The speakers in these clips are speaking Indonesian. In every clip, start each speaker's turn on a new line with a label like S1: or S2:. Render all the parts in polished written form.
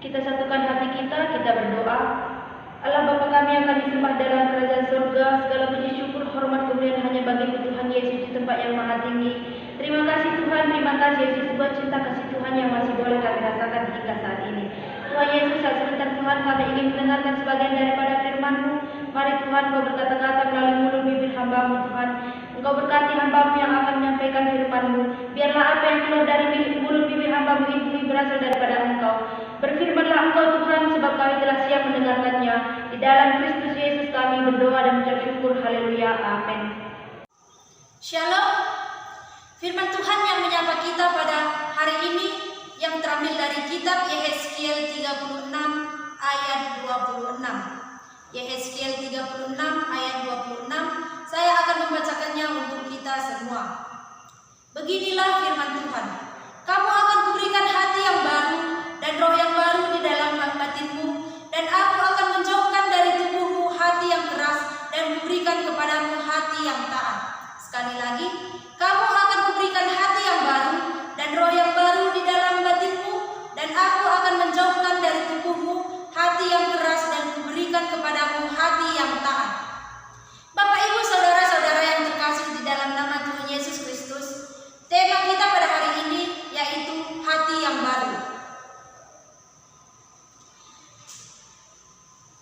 S1: Kita satukan hati kita berdoa. Allah Bapa kami yang akan disembah dalam kerajaan surga, segala puji syukur, hormat, kemuliaan hanya bagi Tuhan Yesus di tempat yang maha tinggi. Terima kasih Tuhan, terima kasih Yesus buat cinta kasih Tuhan yang masih boleh kami rasakan hingga saat ini. Tuhan Yesus, saat sebentar Tuhan kami ingin mendengarkan sebagian daripada firman-Mu. Mari Tuhan Engkau berkata-kata melalui mulut bibir hamba-Mu Tuhan. Engkau berkati hamba-Mu yang akan menyampaikan firman-Mu. Biarlah apa yang keluar dari mulut bibir hamba-Mu ini berasal daripada Engkau. Berfirmanlah Engkau Tuhan, sebab kami telah siap mendengarkannya. Di dalam Kristus Yesus kami berdoa dan mengucap syukur. Haleluya. Amin.
S2: Shalom. Firman Tuhan yang menyapa kita pada hari ini yang terambil dari kitab Yehezkiel 36 ayat 26. Yehezkiel 36 ayat 26. Saya akan membacakannya untuk kita semua. Beginilah firman Tuhan. Kamu akan kuberikan hati yang baru dan roh yang baru di dalam batinmu, dan aku akan menjauhkan dari tubuhmu hati yang keras dan kuberikan kepadamu hati yang taat. Sekali lagi, kamu akan kuberikan hati yang baru dan roh yang baru di dalam batinmu, dan aku akan menjauhkan dari tubuhmu hati yang keras dan kuberikan kepadamu hati yang taat. Bapak, Ibu, saudara-saudara yang terkasih di dalam nama Tuhan Yesus Kristus, tema kita pada hari ini yaitu hati yang baru.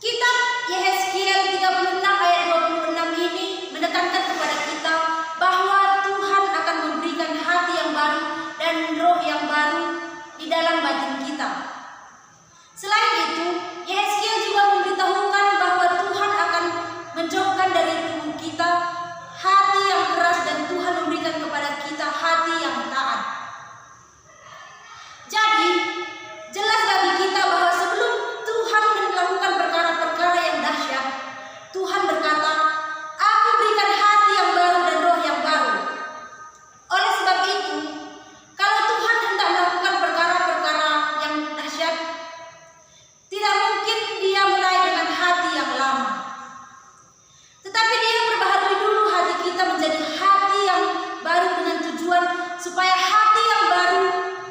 S2: Kitab Yehezkiel 36 ayat 26 ini menekankan kepada kita bahwa Tuhan akan memberikan hati yang baru dan roh yang baru di dalam batin kita. Selain itu, Yehezkiel juga memberitahukan bahwa Tuhan akan menjauhkan dari tubuh kita hati yang keras dan Tuhan memberikan kepada kita hati yang taat. Jadi, jelas bagi kita bahwa sebelum Tuhan melakukan perkara-perkara yang dahsyat, Tuhan berkata, "Aku berikan hati yang baru dan roh yang baru." Oleh sebab itu, kalau Tuhan hendak melakukan perkara-perkara yang dahsyat, tidak mungkin Dia mulai dengan hati yang lama. Tetapi Dia perbaharui dulu hati kita menjadi hati yang baru dengan tujuan supaya hati yang baru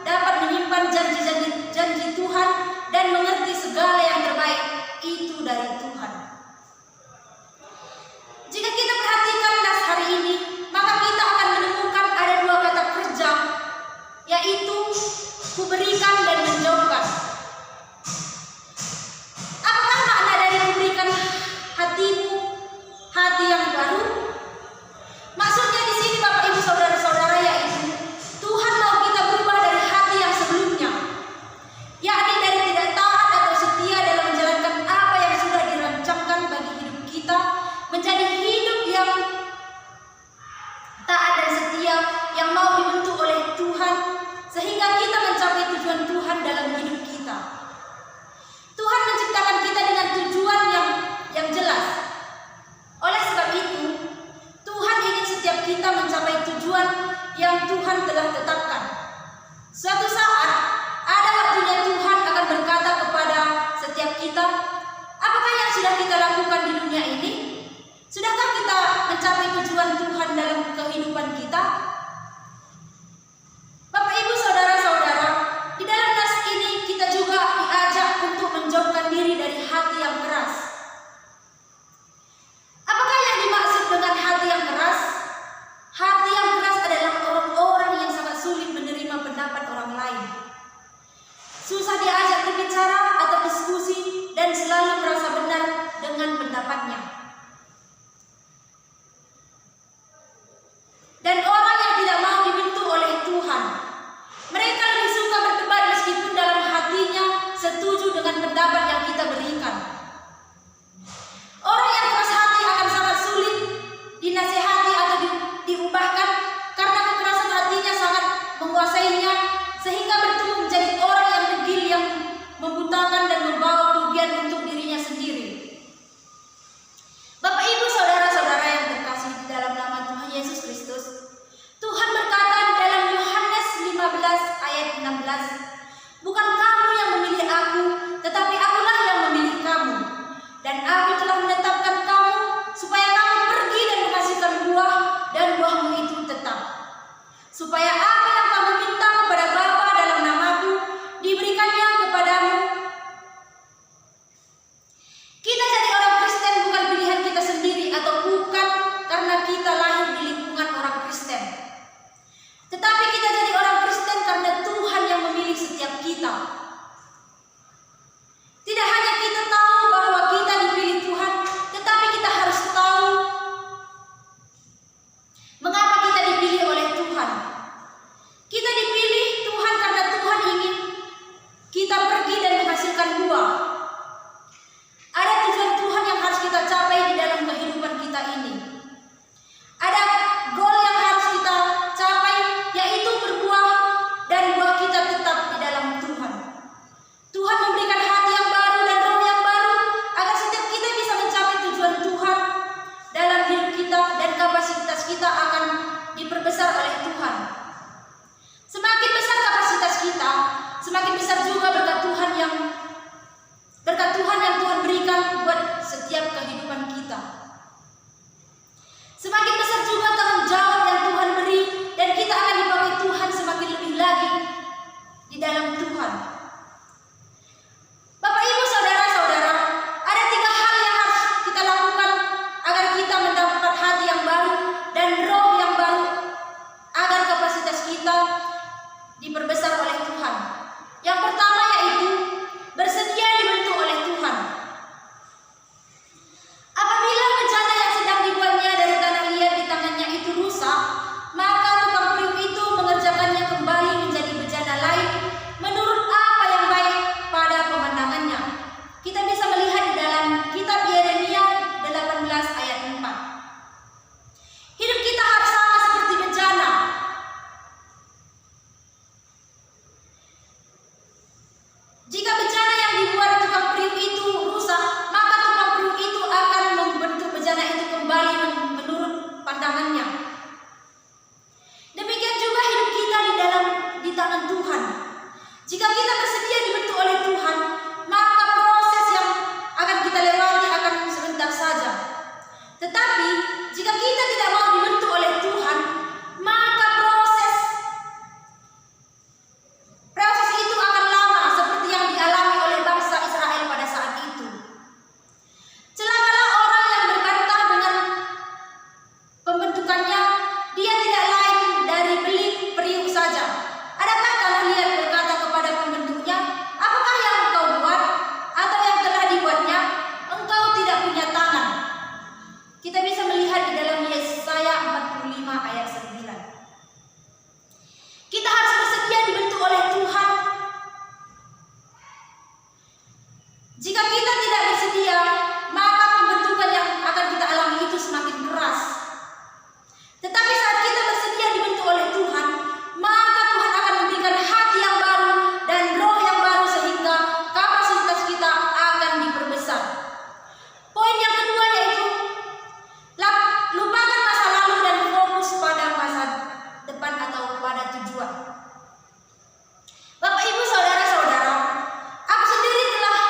S2: dapat menyimpan janji-janji Tuhan dan mengerti segala yang terbaik itu dari Tuhan. Jika kita perhatikan nas hari ini, maka kita akan menemukan ada dua kata kerja, yaitu kuberikan dan menjauhkan. Apakah makna dari kuberikan hatimu hati yang baru? Maksudnya di sini Bapak Ibu saudara-saudara yaitu Tuhan mau kita berubah dari hati yang sebelumnya, yakni dari tidak taat atau setia dalam menjalankan apa yang sudah dirancangkan bagi hidup kita, menjadi hidup yang taat dan setia yang mau dibentuk oleh Tuhan sehingga kita mencapai tujuan Tuhan dalam hidup kita. Tuhan menciptakan kita dengan tujuan yang jelas. Oleh sebab itu, Tuhan ingin setiap kita mencapai tujuan yang Tuhan telah tetapkan. Suatu saat, ada waktunya Tuhan akan berkata kepada setiap kita, apakah yang sudah kita lakukan di dunia ini? Sudahkah kita mencapai tujuan Tuhan dalam kehidupan kita? Bapak, Ibu, saudara-saudara, di dalam nas ini kita juga diajak untuk menjauhkan diri dari hati yang keras. Apakah yang dimaksud dengan hati yang keras? Hati yang keras adalah orang-orang yang sangat sulit menerima pendapat orang lain, susah diajak berbicara atau diskusi, dan selalu merasa benar dengan pendapatnya. Dan orang yang tidak mau dibentuk oleh Tuhan, mereka lebih suka berdebat meskipun dalam hatinya setuju dengan pendapat yang kita berikan. Orang yang keras hati akan sangat sulit dinasihati atau diubahkan karena kekerasan hatinya sangat menguasainya, sehingga bertumbuh menjadi orang yang degil yang membutakan dan membawa kerugian untuk dirinya sendiri. Jika kita tidak bersedia, maka pembentukan yang akan kita alami itu semakin keras. Tetapi saat kita bersedia dibentuk oleh Tuhan, maka Tuhan akan memberikan hati yang baru dan roh yang baru sehingga kapasitas kita akan diperbesar. Poin yang kedua yaitu lupakan masa lalu dan fokus pada masa depan atau pada tujuan. Bapak Ibu saudara-saudara, aku sendiri telah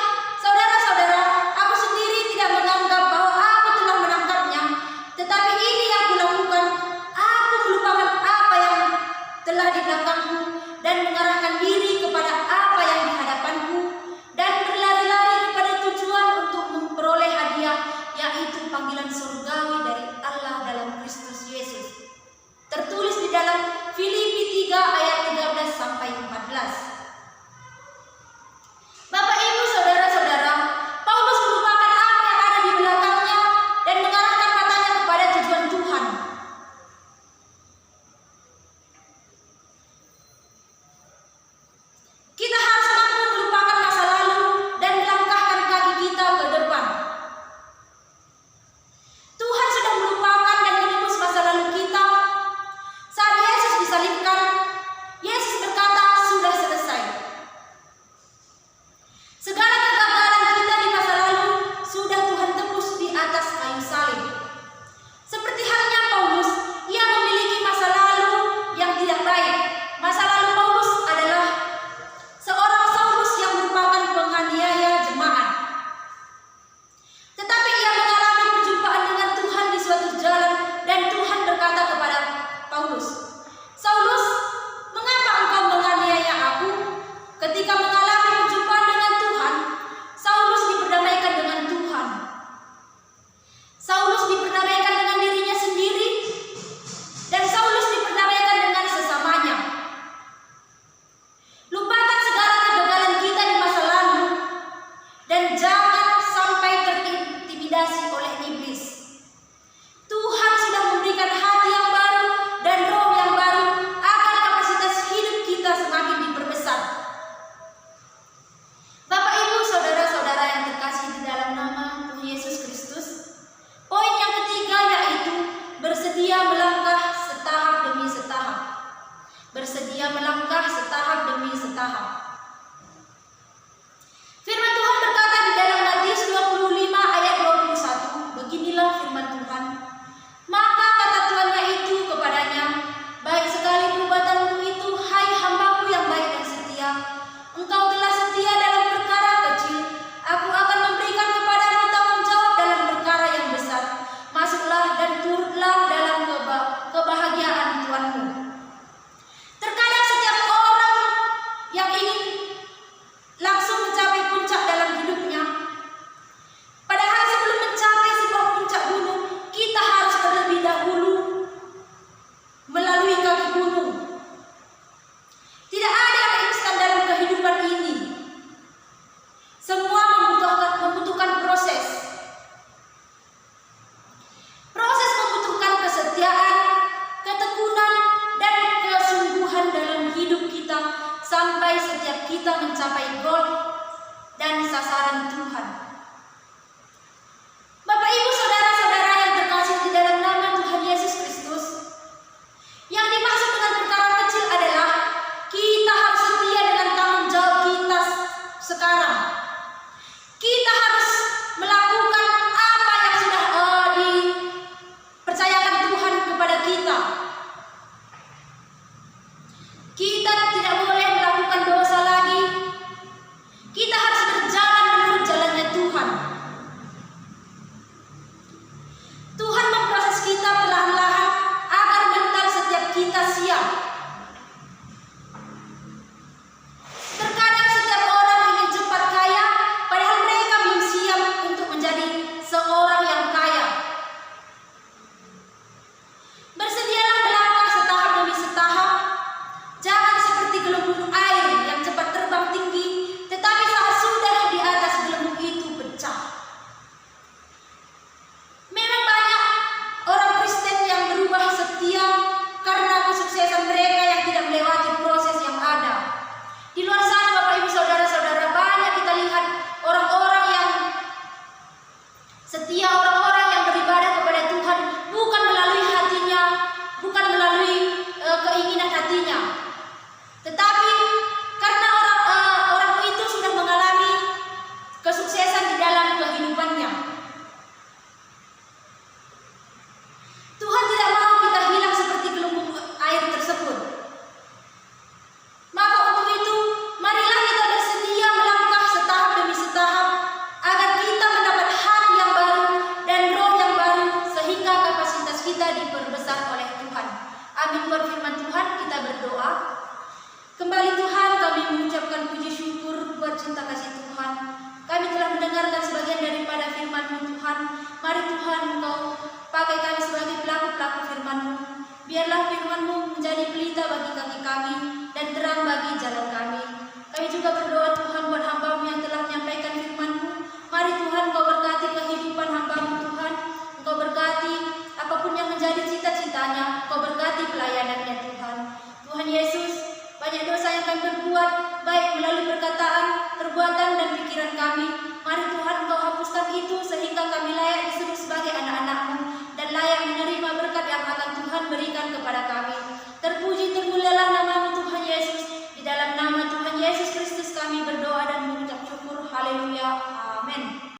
S2: Tuhan. Mari Tuhan Engkau pakai kami sebagai pelaku-pelaku firman-Mu. Biarlah firman-Mu menjadi pelita bagi kaki kami dan terang bagi jalan kami. Kami juga berdoa Tuhan buat hamba